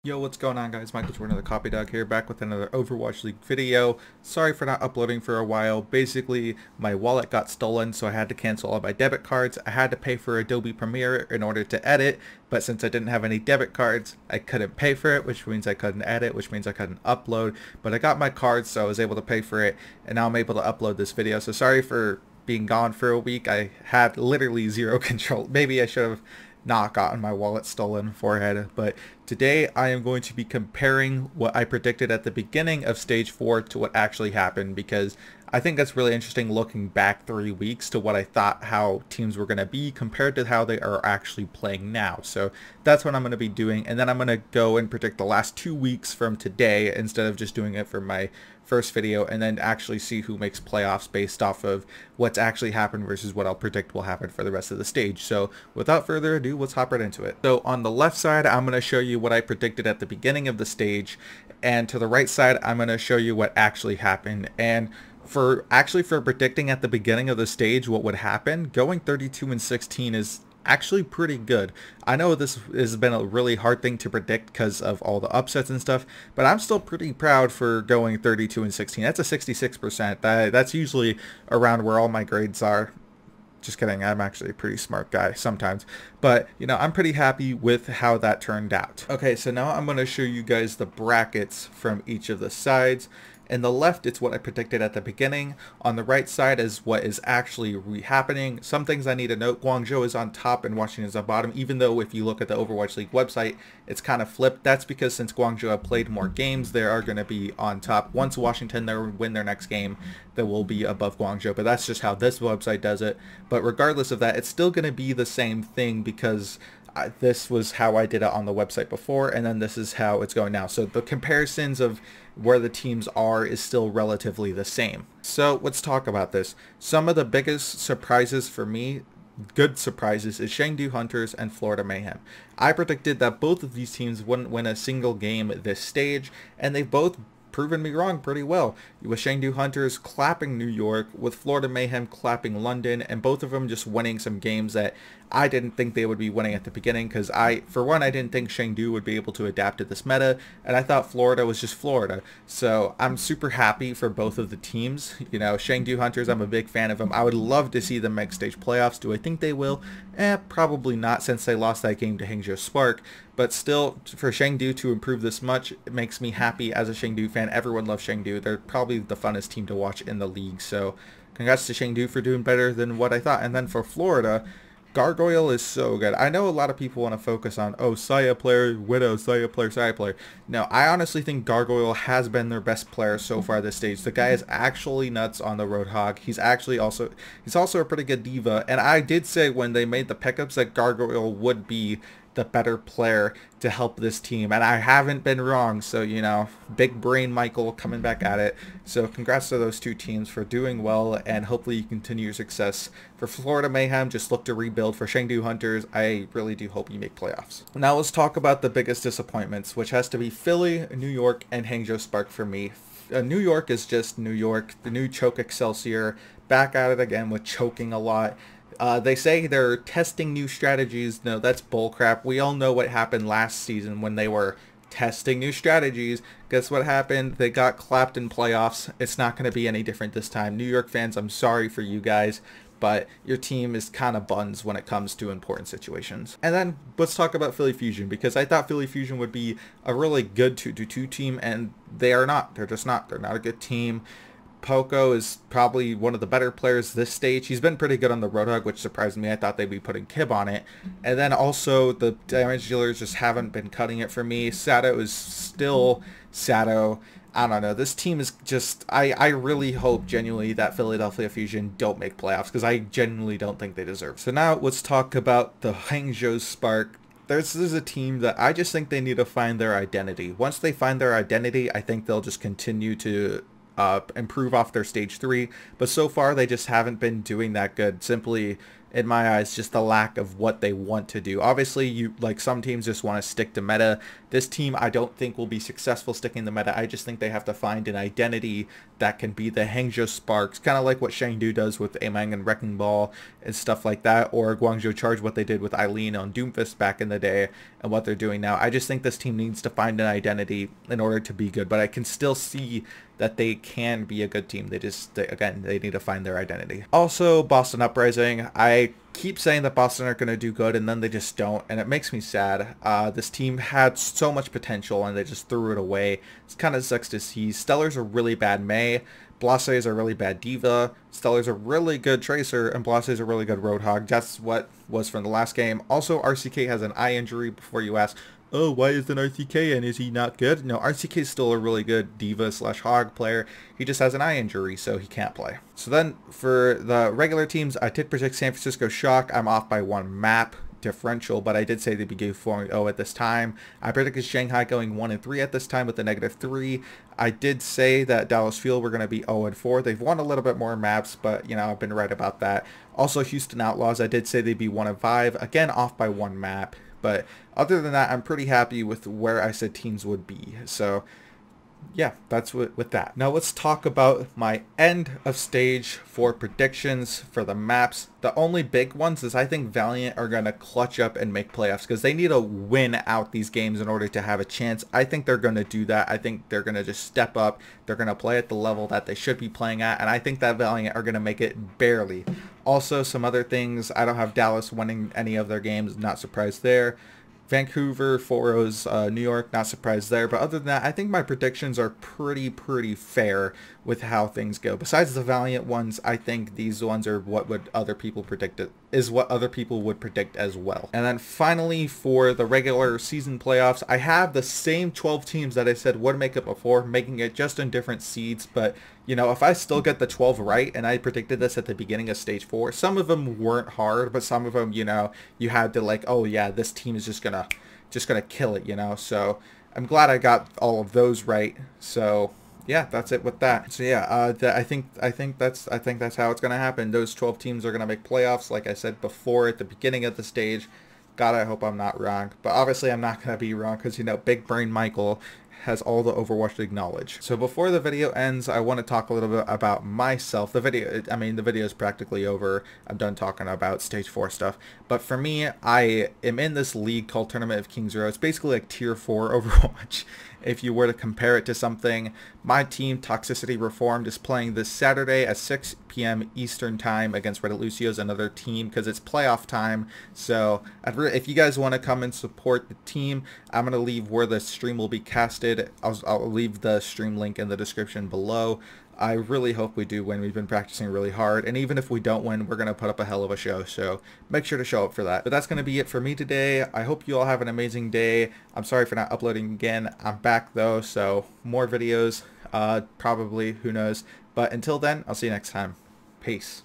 Yo, what's going on, guys? Michael Jordan of the Copy Dog here, back with another Overwatch League video. Sorry for not uploading for a while. Basically, my wallet got stolen, so I had to cancel all my debit cards. I had to pay for Adobe Premiere in order to edit, but since I didn't have any debit cards, I couldn't pay for it, which means I couldn't edit, which means I couldn't upload. But I got my cards, so I was able to pay for it, and now I'm able to upload this video. So sorry for being gone for a week. I had literally zero control. Maybe I should have not gotten my wallet stolen beforehand, but today I am going to be comparing what I predicted at the beginning of stage 4 to what actually happened, because I think that's really interesting looking back 3 weeks to what I thought how teams were going to be compared to how they are actually playing now. So that's what I'm going to be doing, and then I'm going to go and predict the last 2 weeks from today instead of just doing it for my first video, and then actually see who makes playoffs based off of what's actually happened versus what I'll predict will happen for the rest of the stage. So without further ado, let's hop right into it. So on the left side, I'm going to show you what I predicted at the beginning of the stage, and to the right side, I'm going to show you what actually happened. And for predicting at the beginning of the stage what would happen, going 32-16 is actually pretty good. I know this has been a really hard thing to predict because of all the upsets and stuff, but I'm still pretty proud for going 32-16. That's a 66%. That's usually around where all my grades are. Just kidding, I'm actually a pretty smart guy sometimes. But, you know, I'm pretty happy with how that turned out. Okay, so now I'm going to show you guys the brackets from each of the sides. In the left, it's what I predicted at the beginning. On the right side is what is actually happening. Some things I need to note: Guangzhou is on top and Washington is on bottom, even though if you look at the Overwatch League website, it's kind of flipped. That's because since Guangzhou have played more games, they are going to be on top. Once Washington win their next game, they will be above Guangzhou, but that's just how this website does it. But regardless of that, it's still going to be the same thing because this was how I did it on the website before, and then this is how it's going now. So the comparisons of where the teams are is still relatively the same. So let's talk about this. Some of the biggest surprises for me, good surprises, is Chengdu Hunters and Florida Mayhem. I predicted that both of these teams wouldn't win a single game this stage, and they've both proven me wrong pretty well, with Chengdu Hunters clapping New York, with Florida Mayhem clapping London, and both of them just winning some games that I didn't think they would be winning at the beginning, because for one, I didn't think Chengdu would be able to adapt to this meta, and I thought Florida was just Florida. So I'm super happy for both of the teams. You know, Chengdu Hunters, I'm a big fan of them. I would love to see them make stage playoffs. Do I think they will? Probably not, since they lost that game to Hangzhou Spark. But still, for Chengdu to improve this much, it makes me happy as a Chengdu fan. Everyone loves Chengdu. They're probably the funnest team to watch in the league. So congrats to Chengdu for doing better than what I thought. And then for Florida, Gargoyle is so good. I know a lot of people want to focus on, oh, Saya player, Widow, Saya player, Saya player. No, I honestly think Gargoyle has been their best player so far this stage. The guy is actually nuts on the Roadhog. He's also a pretty good diva. And I did say when they made the pickups that Gargoyle would be the better player to help this team, and I haven't been wrong. So, you know, big brain Michael coming back at it. So congrats to those two teams for doing well, and hopefully you continue your success. For Florida Mayhem, just look to rebuild. For Chengdu Hunters, I really do hope you make playoffs. Now let's talk about the biggest disappointments, which has to be Philly, New York, and Hangzhou Spark for me. New York is just New York. The new Choke Excelsior, back at it again with choking a lot. They say they're testing new strategies. No, that's bullcrap. We all know what happened last season when they were testing new strategies. Guess what happened? They got clapped in playoffs. It's not going to be any different this time. New York fans, I'm sorry for you guys, but your team is kind of buns when it comes to important situations. And then let's talk about Philly Fusion, because I thought Philly Fusion would be a really good 2-2 team, and they are not. They're just not. They're not a good team. Poco is probably one of the better players this stage. He's been pretty good on the Roadhog, which surprised me. I thought they'd be putting Kib on it. And then also the damage dealers just haven't been cutting it for me. Sato is still Sato. I don't know. This team is just... I really hope genuinely that Philadelphia Fusion don't make playoffs, because I genuinely don't think they deserve. So now let's talk about the Hangzhou Spark. This is a team that I just think they need to find their identity. Once they find their identity, I think they'll just continue to improve off their stage 3, but so far they just haven't been doing that good. Simply in my eyes, just the lack of what they want to do. Obviously, you like some teams just want to stick to meta. This team, I don't think will be successful sticking to meta. I just think they have to find an identity that can be the Hangzhou Sparks, kind of like what Chengdu does with Amang and Wrecking Ball and stuff like that, or Guangzhou Charge, what they did with Eileen on Doomfist back in the day, and what they're doing now. I just think this team needs to find an identity in order to be good, but I can still see that they can be a good team. Again, they need to find their identity. Also, Boston Uprising. I keep saying that Boston are going to do good, and then they just don't, and it makes me sad. This team had so much potential, and they just threw it away. It's kind of sucks to see. Stellar's a really bad Mei. Blase is a really bad Diva. Stellar's a really good Tracer, and Blase is a really good Roadhog. That's what was from the last game. Also, RCK has an eye injury. Before you ask, oh, why isn't RCK in? Is he not good? No, RCK is still a really good Diva / Hog player. He just has an eye injury, so he can't play. So then for the regular teams, I did predict San Francisco Shock. I'm off by 1 map differential, but I did say they'd be going 4-0 at this time. I predicted Shanghai going 1-3 at this time with a -3. I did say that Dallas Fuel were going to be 0-4. They've won a little bit more maps, but, you know, I've been right about that. Also, Houston Outlaws, I did say they'd be 1-5. Again, off by 1 map. But other than that, I'm pretty happy with where I said teams would be. So, yeah, that's with that. Now let's talk about my end of stage 4 predictions for the maps. The only big ones is I think Valiant are going to clutch up and make playoffs because they need to win out these games in order to have a chance. I think they're going to do that. I think they're going to just step up. They're going to play at the level that they should be playing at, and I think that Valiant are going to make it barely. Also, some other things, I don't have Dallas winning any of their games, not surprised there. Vancouver, 4-0's New York, not surprised there. But other than that, I think my predictions are pretty fair with how things go. Besides the Valiant ones, I think these ones are what would other people predict is what other people would predict as well. And then finally, for the regular season playoffs, I have the same 12 teams that I said would make it before, making it just in different seeds. But, you know, if I still get the 12 right, and I predicted this at the beginning of stage 4, some of them weren't hard, but some of them, you know, you had to like, oh yeah, this team is just gonna kill it, you know. So I'm glad I got all of those right. So yeah, that's it with that. So yeah, I think that's how it's gonna happen. Those 12 teams are gonna make playoffs, like I said before at the beginning of the stage. God, I hope I'm not wrong, but obviously I'm not gonna be wrong because, you know, Big Brain Michael has all the Overwatch League knowledge. So before the video ends, I want to talk a little bit about myself. The video is practically over. I'm done talking about stage 4 stuff. But for me, I am in this league called Tournament of Kings Row. It's basically like tier 4 Overwatch. If you were to compare it to something, my team, Toxicity Reformed, is playing this Saturday at 6 p.m. Eastern Time against Reddit Lucio's another team because it's playoff time. So if you guys want to come and support the team, I'm going to leave where the stream will be casted. I'll leave the stream link in the description below. I really hope we do win. We've been practicing really hard, and even if we don't win, we're going to put up a hell of a show, so make sure to show up for that. But that's going to be it for me today. I hope you all have an amazing day. I'm sorry for not uploading again. I'm back though, so more videos, probably, who knows. But until then, I'll see you next time. Peace.